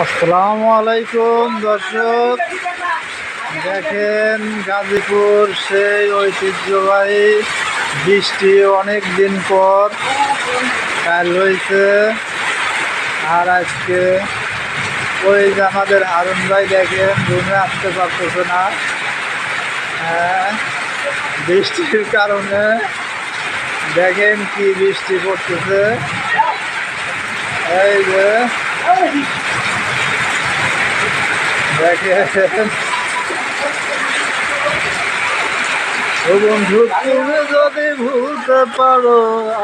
আসসালামু আলাইকুম দর্শক, দেখেন গাজীপুর সেই ঐতিহ্যবাহী বৃষ্টি অনেক দিন পর কাল হয়েছে। আর আজকে ওই যে আমাদের হারুন ভাই দেখেন রুমে আসতে পারতেছে না বৃষ্টির কারণে। দেখেন কি বৃষ্টি পড়তেছে, এই যে দেখেন। ও বন্ধু, তুমি যদি ভুলতে পারো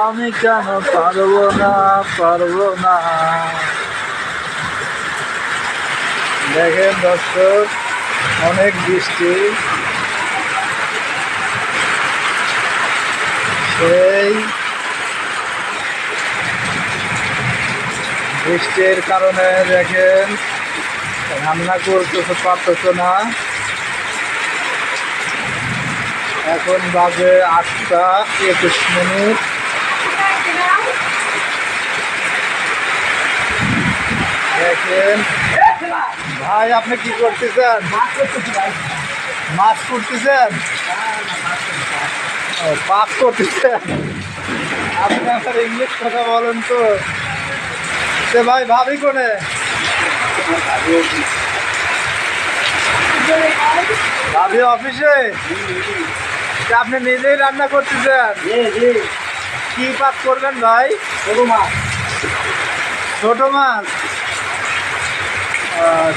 আমি কেন পারবো না। দেখেন দর্শক, অনেক বৃষ্টি, সেই বৃষ্টির কারণে দেখেন রান্না করতে পারতেছে না। এখন বাজে 8টা 21 মিনিট। দেখেন ভাই, আপনি কি করতেছেন? মাছ করতেছেন? ও, পাক করতেছেন। আপনি আমার ইংলিশ কথা বলেন তো। ভাই ভাবি কোনে? ভাবি অফিসে? আপনি নিজেই রান্না করতেছেন? কি পাক করবেন ভাই? ছোট মাছ।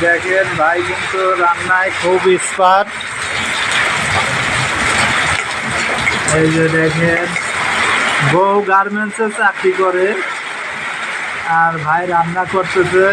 দেখেন ভাই কিন্তু রান্নায় খুব এক্সপার্ট। এই যে দেখেন, বউ গার্মেন্টসে চাকরি করে আর ভাই রান্না করতেছে।